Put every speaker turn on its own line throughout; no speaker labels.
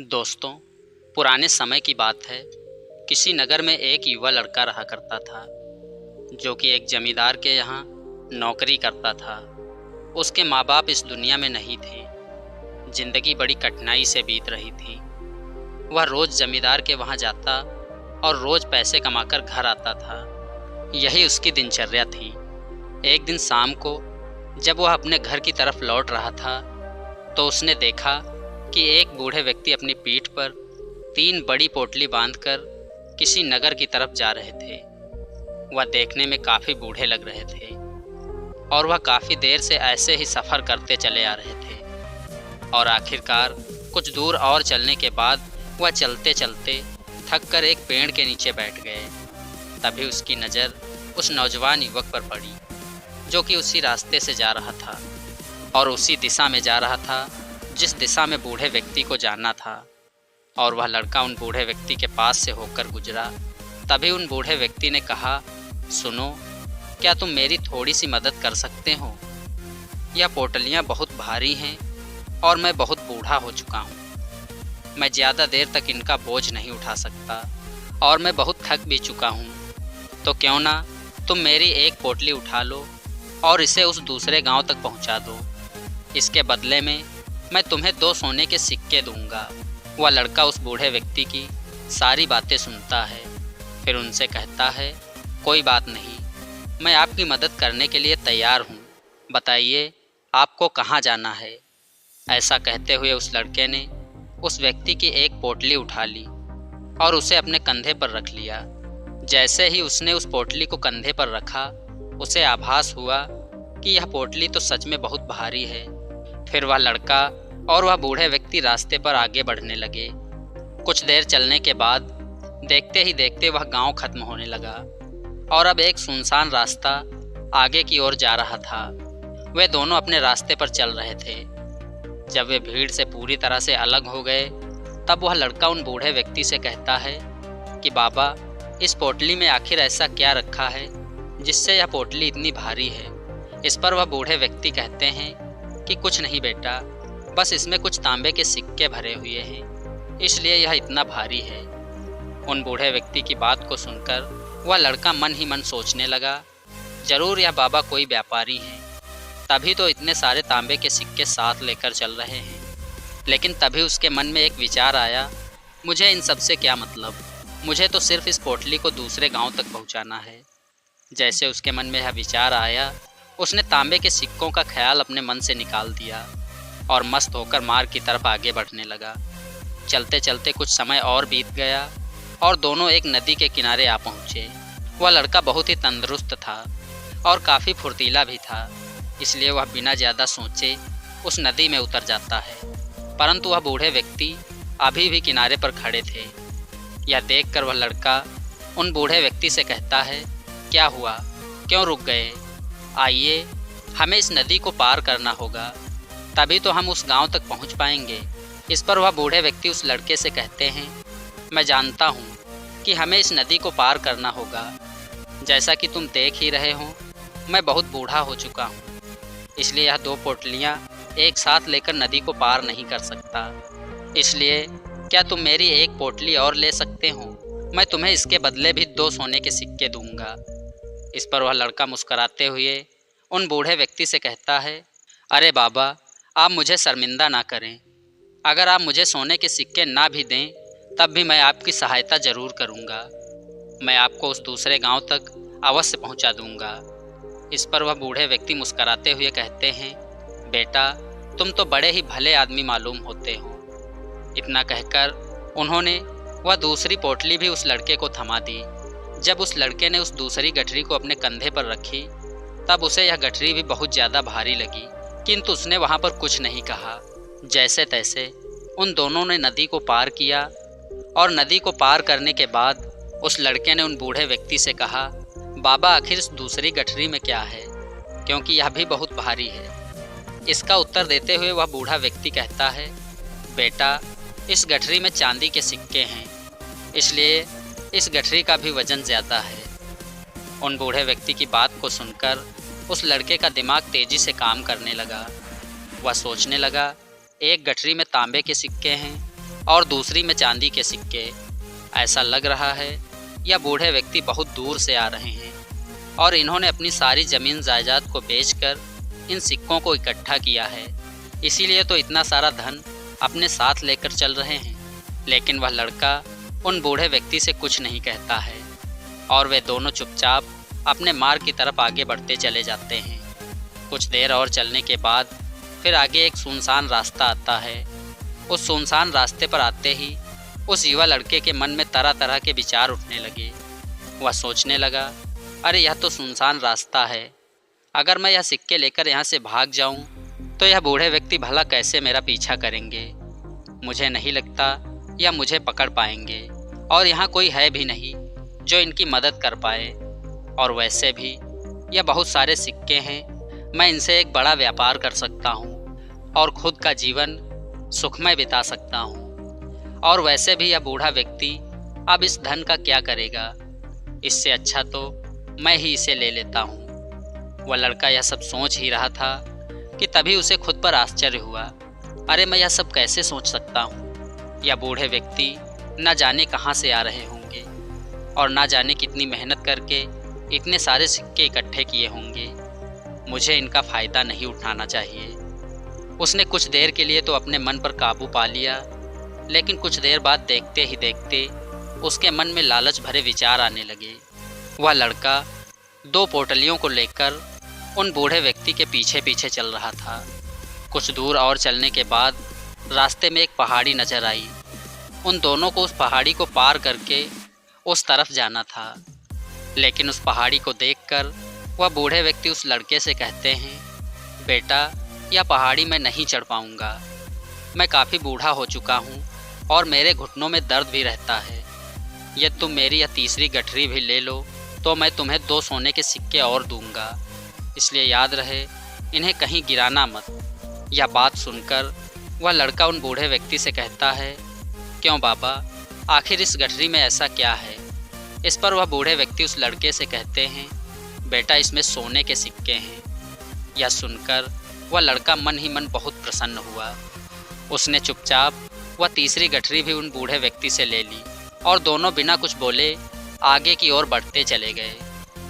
दोस्तों, पुराने समय की बात है। किसी नगर में एक युवा लड़का रहा करता था, जो कि एक जमींदार के यहाँ नौकरी करता था। उसके माँ बाप इस दुनिया में नहीं थे। जिंदगी बड़ी कठिनाई से बीत रही थी। वह रोज जमींदार के वहाँ जाता और रोज पैसे कमाकर घर आता था। यही उसकी दिनचर्या थी। एक दिन शाम को जब वह अपने घर की तरफ लौट रहा था, तो उसने देखा कि एक बूढ़े व्यक्ति अपनी पीठ पर 3 बड़ी पोटली बांधकर किसी नगर की तरफ जा रहे थे। वह देखने में काफ़ी बूढ़े लग रहे थे और वह काफ़ी देर से ऐसे ही सफ़र करते चले आ रहे थे। और आखिरकार कुछ दूर और चलने के बाद वह चलते चलते थक कर एक पेड़ के नीचे बैठ गए। तभी उसकी नज़र उस नौजवान युवक पर पड़ी, जो कि उसी रास्ते से जा रहा था और उसी दिशा में जा रहा था जिस दिशा में बूढ़े व्यक्ति को जाना था। और वह लड़का उन बूढ़े व्यक्ति के पास से होकर गुजरा। तभी उन बूढ़े व्यक्ति ने कहा, सुनो, क्या तुम मेरी थोड़ी सी मदद कर सकते हो? यह पोटलियाँ बहुत भारी हैं और मैं बहुत बूढ़ा हो चुका हूँ। मैं ज़्यादा देर तक इनका बोझ नहीं उठा सकता और मैं बहुत थक भी चुका हूँ। तो क्यों ना तुम मेरी एक पोटली उठा लो और इसे उस दूसरे गांव तक पहुंचा दो। इसके बदले में मैं तुम्हें 2 सोने के सिक्के दूंगा। वह लड़का उस बूढ़े व्यक्ति की सारी बातें सुनता है, फिर उनसे कहता है, कोई बात नहीं, मैं आपकी मदद करने के लिए तैयार हूँ। बताइए आपको कहाँ जाना है? ऐसा कहते हुए उस लड़के ने उस व्यक्ति की एक पोटली उठा ली और उसे अपने कंधे पर रख लिया। जैसे ही उसने उस पोटली को कंधे पर रखा, उसे आभास हुआ कि यह पोटली तो सच में बहुत भारी है। फिर वह लड़का और वह बूढ़े व्यक्ति रास्ते पर आगे बढ़ने लगे। कुछ देर चलने के बाद देखते ही देखते वह गांव खत्म होने लगा और अब एक सुनसान रास्ता आगे की ओर जा रहा था। वे दोनों अपने रास्ते पर चल रहे थे। जब वे भीड़ से पूरी तरह से अलग हो गए, तब वह लड़का उन बूढ़े व्यक्ति से कहता है कि बाबा, इस पोटली में आखिर ऐसा क्या रखा है जिससे यह पोटली इतनी भारी है? इस पर वह बूढ़े व्यक्ति कहते हैं कि कुछ नहीं बेटा, बस इसमें कुछ तांबे के सिक्के भरे हुए हैं, इसलिए यह इतना भारी है। उन बूढ़े व्यक्ति की बात को सुनकर वह लड़का मन ही मन सोचने लगा, जरूर यह बाबा कोई व्यापारी हैं, तभी तो इतने सारे तांबे के सिक्के साथ लेकर चल रहे हैं। लेकिन तभी उसके मन में एक विचार आया, मुझे इन सब से क्या मतलब, मुझे तो सिर्फ इस पोटली को दूसरे गांव तक पहुंचाना है। जैसे उसके मन में यह विचार आया, उसने तांबे के सिक्कों का ख्याल अपने मन से निकाल दिया और मस्त होकर मार्ग की तरफ आगे बढ़ने लगा। चलते चलते कुछ समय और बीत गया और दोनों एक नदी के किनारे आ पहुँचे। वह लड़का बहुत ही तंदुरुस्त था और काफ़ी फुर्तीला भी था, इसलिए वह बिना ज़्यादा सोचे उस नदी में उतर जाता है। परंतु वह बूढ़े व्यक्ति अभी भी किनारे पर खड़े थे। यह देखकर वह लड़का उन बूढ़े व्यक्ति से कहता है, क्या हुआ, क्यों रुक गए? आइए, हमें इस नदी को पार करना होगा, तभी तो हम उस गांव तक पहुंच पाएंगे। इस पर वह बूढ़े व्यक्ति उस लड़के से कहते हैं, मैं जानता हूं कि हमें इस नदी को पार करना होगा। जैसा कि तुम देख ही रहे हो, मैं बहुत बूढ़ा हो चुका हूं, इसलिए यह 2 पोटलियां एक साथ लेकर नदी को पार नहीं कर सकता। इसलिए क्या तुम मेरी एक पोटली और ले सकते हो? मैं तुम्हें इसके बदले भी 2 सोने के सिक्के दूंगा। इस पर वह लड़का मुस्कराते हुए उन बूढ़े व्यक्ति से कहता है, अरे बाबा, आप मुझे शर्मिंदा ना करें। अगर आप मुझे सोने के सिक्के ना भी दें, तब भी मैं आपकी सहायता ज़रूर करूंगा। मैं आपको उस दूसरे गांव तक अवश्य पहुंचा दूंगा। इस पर वह बूढ़े व्यक्ति मुस्कराते हुए कहते हैं, बेटा, तुम तो बड़े ही भले आदमी मालूम होते हो। इतना कहकर उन्होंने वह दूसरी पोटली भी उस लड़के को थमा दी। जब उस लड़के ने उस दूसरी गठरी को अपने कंधे पर रखी, तब उसे यह गठरी भी बहुत ज़्यादा भारी लगी, किंतु उसने वहाँ पर कुछ नहीं कहा। जैसे तैसे उन दोनों ने नदी को पार किया और नदी को पार करने के बाद उस लड़के ने उन बूढ़े व्यक्ति से कहा, बाबा, आखिर इस दूसरी गठरी में क्या है, क्योंकि यह भी बहुत भारी है। इसका उत्तर देते हुए वह बूढ़ा व्यक्ति कहता है, बेटा, इस गठरी में चांदी के सिक्के हैं, इसलिए इस गठरी का भी वजन ज़्यादा है। उन बूढ़े व्यक्ति की बात को सुनकर उस लड़के का दिमाग तेज़ी से काम करने लगा। वह सोचने लगा, एक गठरी में तांबे के सिक्के हैं और दूसरी में चांदी के सिक्के। ऐसा लग रहा है यह बूढ़े व्यक्ति बहुत दूर से आ रहे हैं और इन्होंने अपनी सारी ज़मीन जायदाद को बेचकर इन सिक्कों को इकट्ठा किया है, इसीलिए तो इतना सारा धन अपने साथ लेकर चल रहे हैं। लेकिन वह लड़का उन बूढ़े व्यक्ति से कुछ नहीं कहता है और वे दोनों चुपचाप अपने मार्ग की तरफ आगे बढ़ते चले जाते हैं। कुछ देर और चलने के बाद फिर आगे एक सुनसान रास्ता आता है। उस सुनसान रास्ते पर आते ही उस युवा लड़के के मन में तरह तरह के विचार उठने लगे। वह सोचने लगा, अरे यह तो सुनसान रास्ता है, अगर मैं यह सिक्के लेकर यहाँ से भाग जाऊँ तो यह बूढ़े व्यक्ति भला कैसे मेरा पीछा करेंगे। मुझे नहीं लगता यह मुझे पकड़ पाएंगे और यहाँ कोई है भी नहीं जो इनकी मदद कर पाए। और वैसे भी यह बहुत सारे सिक्के हैं, मैं इनसे एक बड़ा व्यापार कर सकता हूँ और खुद का जीवन सुखमय बिता सकता हूँ। और वैसे भी यह बूढ़ा व्यक्ति अब इस धन का क्या करेगा, इससे अच्छा तो मैं ही इसे ले लेता हूँ। वह लड़का यह सब सोच ही रहा था कि तभी उसे खुद पर आश्चर्य हुआ। अरे मैं यह सब कैसे सोच सकता हूँ? यह बूढ़े व्यक्ति न जाने कहाँ से आ रहे होंगे और न जाने कितनी मेहनत करके इतने सारे सिक्के इकट्ठे किए होंगे। मुझे इनका फ़ायदा नहीं उठाना चाहिए। उसने कुछ देर के लिए तो अपने मन पर काबू पा लिया, लेकिन कुछ देर बाद देखते ही देखते उसके मन में लालच भरे विचार आने लगे। वह लड़का 2 पोटलियों को लेकर उन बूढ़े व्यक्ति के पीछे पीछे चल रहा था। कुछ दूर और चलने के बाद रास्ते में एक पहाड़ी नजर आई। उन दोनों को उस पहाड़ी को पार करके उस तरफ जाना था, लेकिन उस पहाड़ी को देखकर वह बूढ़े व्यक्ति उस लड़के से कहते हैं, बेटा यह पहाड़ी मैं नहीं चढ़ पाऊँगा, मैं काफ़ी बूढ़ा हो चुका हूँ और मेरे घुटनों में दर्द भी रहता है। यदि तुम मेरी यह तीसरी गठरी भी ले लो तो मैं तुम्हें 2 सोने के सिक्के और दूंगा, इसलिए याद रहे इन्हें कहीं गिराना मत। यह बात सुनकर वह लड़का उन बूढ़े व्यक्ति से कहता है, क्यों बाबा, आखिर इस गठरी में ऐसा क्या है? इस पर वह बूढ़े व्यक्ति उस लड़के से कहते हैं, बेटा इसमें सोने के सिक्के हैं। यह सुनकर वह लड़का मन ही मन बहुत प्रसन्न हुआ। उसने चुपचाप वह तीसरी गठरी भी उन बूढ़े व्यक्ति से ले ली और दोनों बिना कुछ बोले आगे की ओर बढ़ते चले गए।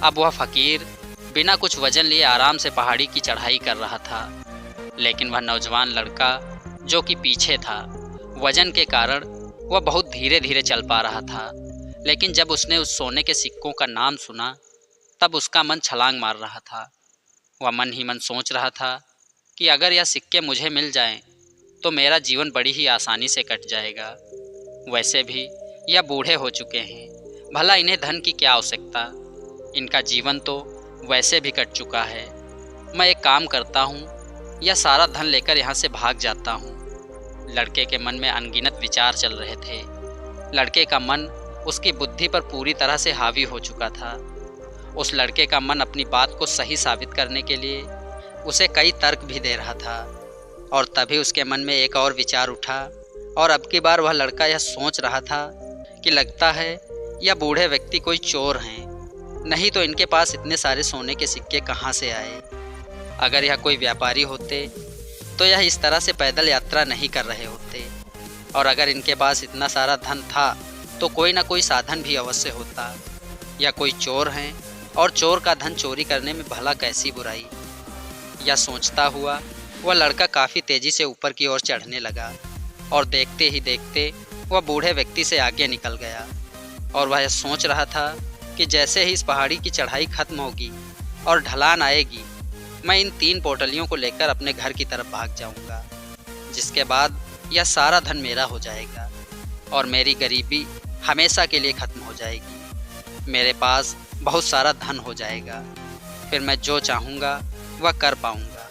अब वह फकीर बिना कुछ वजन लिए आराम से पहाड़ी की चढ़ाई कर रहा था, लेकिन वह नौजवान लड़का जो कि पीछे था, वजन के कारण वह बहुत धीरे धीरे चल पा रहा था। लेकिन जब उसने उस सोने के सिक्कों का नाम सुना तब उसका मन छलांग मार रहा था। वह मन ही मन सोच रहा था कि अगर यह सिक्के मुझे मिल जाएं तो मेरा जीवन बड़ी ही आसानी से कट जाएगा। वैसे भी यह बूढ़े हो चुके हैं, भला इन्हें धन की क्या आवश्यकता, इनका जीवन तो वैसे भी कट चुका है। मैं एक काम करता हूँ, यह सारा धन लेकर यहाँ से भाग जाता हूँ। लड़के के मन में अनगिनत विचार चल रहे थे। लड़के का मन उसकी बुद्धि पर पूरी तरह से हावी हो चुका था। उस लड़के का मन अपनी बात को सही साबित करने के लिए उसे कई तर्क भी दे रहा था। और तभी उसके मन में एक और विचार उठा और अब की बार वह लड़का यह सोच रहा था कि लगता है यह बूढ़े व्यक्ति कोई चोर हैं, नहीं तो इनके पास इतने सारे सोने के सिक्के कहाँ से आए। अगर यह कोई व्यापारी होते तो यह इस तरह से पैदल यात्रा नहीं कर रहे होते, और अगर इनके पास इतना सारा धन था तो कोई ना कोई साधन भी अवश्य होता। या कोई चोर हैं और चोर का धन चोरी करने में भला कैसी बुराई। यह सोचता हुआ वह लड़का काफ़ी तेज़ी से ऊपर की ओर चढ़ने लगा और देखते ही देखते वह बूढ़े व्यक्ति से आगे निकल गया। और वह सोच रहा था कि जैसे ही इस पहाड़ी की चढ़ाई खत्म होगी और ढलान आएगी, मैं इन 3 पोटलियों को लेकर अपने घर की तरफ भाग जाऊंगा, जिसके बाद यह सारा धन मेरा हो जाएगा और मेरी गरीबी हमेशा के लिए ख़त्म हो जाएगी। मेरे पास बहुत सारा धन हो जाएगा, फिर मैं जो चाहूँगा वह कर पाऊँगा।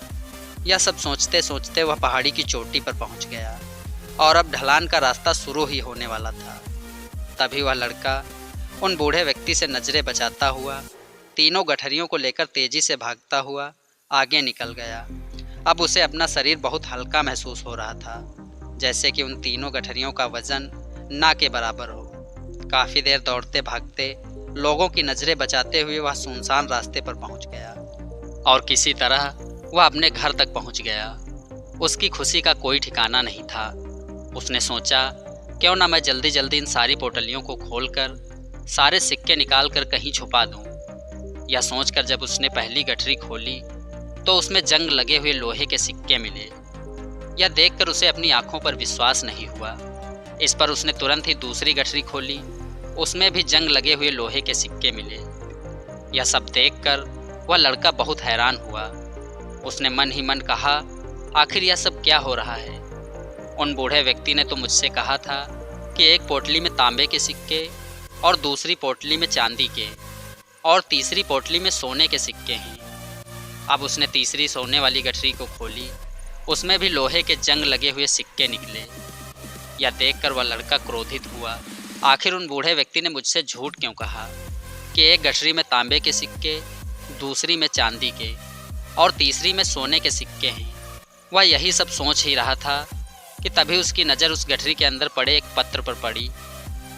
यह सब सोचते सोचते वह पहाड़ी की चोटी पर पहुँच गया और अब ढलान का रास्ता शुरू ही होने वाला था। तभी वह लड़का उन बूढ़े व्यक्ति से नज़रें बचाता हुआ तीनों गठरियों को लेकर तेज़ी से भागता हुआ आगे निकल गया। अब उसे अपना शरीर बहुत हल्का महसूस हो रहा था, जैसे कि उन तीनों गठरियों का वज़न ना के बराबर हो। काफ़ी देर दौड़ते भागते लोगों की नज़रें बचाते हुए वह सुनसान रास्ते पर पहुंच गया और किसी तरह वह अपने घर तक पहुंच गया। उसकी खुशी का कोई ठिकाना नहीं था। उसने सोचा क्यों ना मैं जल्दी जल्दी इन सारी पोटलियों को खोलकर सारे सिक्के निकाल कर कहीं छुपा दूं। यह सोचकर जब उसने पहली गठरी खोली तो उसमें जंग लगे हुए लोहे के सिक्के मिले। यह देखकर उसे अपनी आंखों पर विश्वास नहीं हुआ। इस पर उसने तुरंत ही दूसरी गठरी खोली, उसमें भी जंग लगे हुए लोहे के सिक्के मिले। यह सब देखकर वह लड़का बहुत हैरान हुआ। उसने मन ही मन कहा, आखिर यह सब क्या हो रहा है? उन बूढ़े व्यक्ति ने तो मुझसे कहा था कि एक पोटली में तांबे के सिक्के और दूसरी पोटली में चांदी के और तीसरी पोटली में सोने के सिक्के हैं। अब उसने तीसरी सोने वाली गठरी को खोली, उसमें भी लोहे के जंग लगे हुए सिक्के निकले। यह देखकर वह लड़का क्रोधित हुआ। आखिर उन बूढ़े व्यक्ति ने मुझसे झूठ क्यों कहा कि एक गठरी में तांबे के सिक्के, दूसरी में चांदी के और तीसरी में सोने के सिक्के हैं। वह यही सब सोच ही रहा था कि तभी उसकी नज़र उस गठरी के अंदर पड़े एक पत्र पर पड़ी।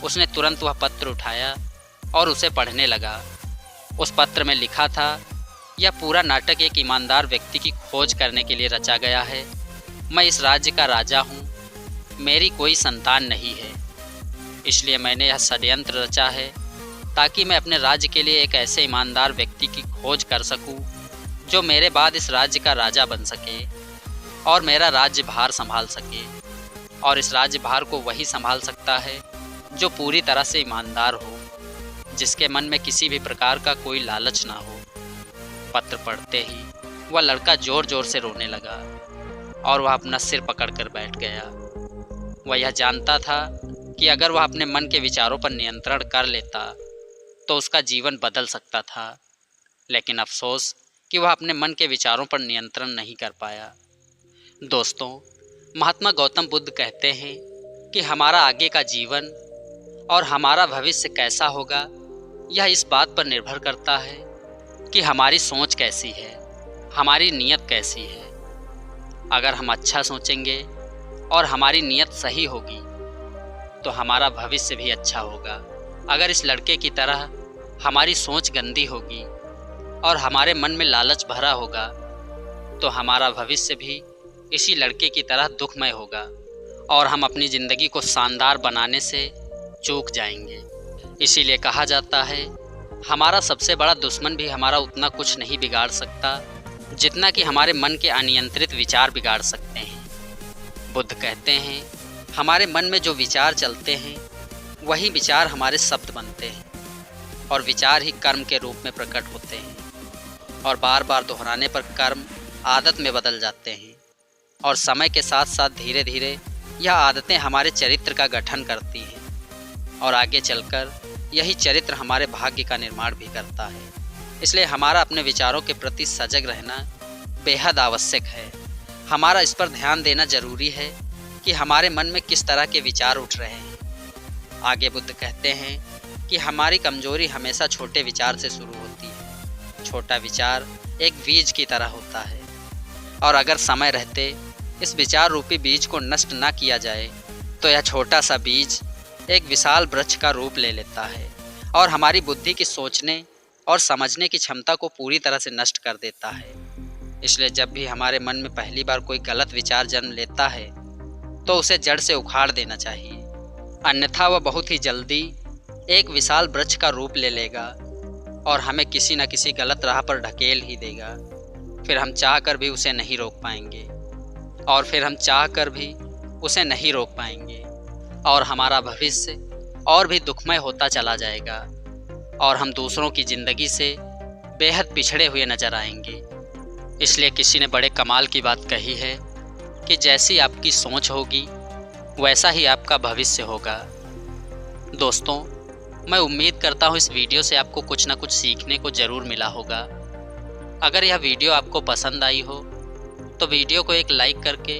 उसने तुरंत वह पत्र उठाया और उसे पढ़ने लगा। उस पत्र में लिखा था, यह पूरा नाटक एक ईमानदार व्यक्ति की खोज करने के लिए रचा गया है। मैं इस राज्य का राजा हूँ, मेरी कोई संतान नहीं है, इसलिए मैंने यह षड्यंत्र रचा है ताकि मैं अपने राज्य के लिए एक ऐसे ईमानदार व्यक्ति की खोज कर सकूं जो मेरे बाद इस राज्य का राजा बन सके और मेरा राज्य भार संभाल सके। और इस राज्य भार को वही संभाल सकता है जो पूरी तरह से ईमानदार हो, जिसके मन में किसी भी प्रकार का कोई लालच ना हो। पत्र पढ़ते ही वह लड़का जोर जोर से रोने लगा और वह अपना सिर पकड़कर बैठ गया। वह यह जानता था कि अगर वह अपने मन के विचारों पर नियंत्रण कर लेता तो उसका जीवन बदल सकता था, लेकिन अफसोस कि वह अपने मन के विचारों पर नियंत्रण नहीं कर पाया। दोस्तों, महात्मा गौतम बुद्ध कहते हैं कि हमारा आगे का जीवन और हमारा भविष्य कैसा होगा यह इस बात पर निर्भर करता है कि हमारी सोच कैसी है, हमारी नीयत कैसी है। अगर हम अच्छा सोचेंगे और हमारी नीयत सही होगी तो हमारा भविष्य भी अच्छा होगा। अगर इस लड़के की तरह हमारी सोच गंदी होगी और हमारे मन में लालच भरा होगा तो हमारा भविष्य भी इसी लड़के की तरह दुखमय होगा और हम अपनी ज़िंदगी को शानदार बनाने से चूक जाएंगे। इसीलिए कहा जाता है, हमारा सबसे बड़ा दुश्मन भी हमारा उतना कुछ नहीं बिगाड़ सकता जितना कि हमारे मन के अनियंत्रित विचार बिगाड़ सकते हैं। बुद्ध कहते हैं, हमारे मन में जो विचार चलते हैं वही विचार हमारे शब्द बनते हैं और विचार ही कर्म के रूप में प्रकट होते हैं और बार बार दोहराने पर कर्म आदत में बदल जाते हैं और समय के साथ साथ धीरे धीरे यह आदतें हमारे चरित्र का गठन करती हैं और आगे चलकर यही चरित्र हमारे भाग्य का निर्माण भी करता है। इसलिए हमारा अपने विचारों के प्रति सजग रहना बेहद आवश्यक है। हमारा इस पर ध्यान देना जरूरी है कि हमारे मन में किस तरह के विचार उठ रहे हैं। आगे बुद्ध कहते हैं कि हमारी कमजोरी हमेशा छोटे विचार से शुरू होती है। छोटा विचार एक बीज की तरह होता है और अगर समय रहते इस विचार रूपी बीज को नष्ट ना किया जाए तो यह छोटा सा बीज एक विशाल वृक्ष का रूप ले लेता है और हमारी बुद्धि की सोचने और समझने की क्षमता को पूरी तरह से नष्ट कर देता है। इसलिए जब भी हमारे मन में पहली बार कोई गलत विचार जन्म लेता है तो उसे जड़ से उखाड़ देना चाहिए, अन्यथा वह बहुत ही जल्दी एक विशाल वृक्ष का रूप ले लेगा और हमें किसी न किसी गलत राह पर ढकेल ही देगा। फिर हम चाहकर भी उसे नहीं रोक पाएंगे और हमारा भविष्य और भी दुखमय होता चला जाएगा और हम दूसरों की ज़िंदगी से बेहद पिछड़े हुए नजर आएंगे। इसलिए किसी ने बड़े कमाल की बात कही है कि जैसी आपकी सोच होगी वैसा ही आपका भविष्य होगा। दोस्तों, मैं उम्मीद करता हूँ इस वीडियो से आपको कुछ ना कुछ सीखने को ज़रूर मिला होगा। अगर यह वीडियो आपको पसंद आई हो तो वीडियो को एक लाइक करके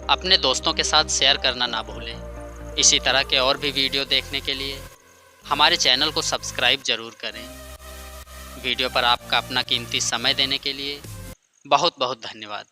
अपने दोस्तों के साथ शेयर करना ना भूलें। इसी तरह के और भी वीडियो देखने के लिए हमारे चैनल को सब्सक्राइब ज़रूर करें। वीडियो पर आपका अपना कीमती समय देने के लिए बहुत बहुत धन्यवाद।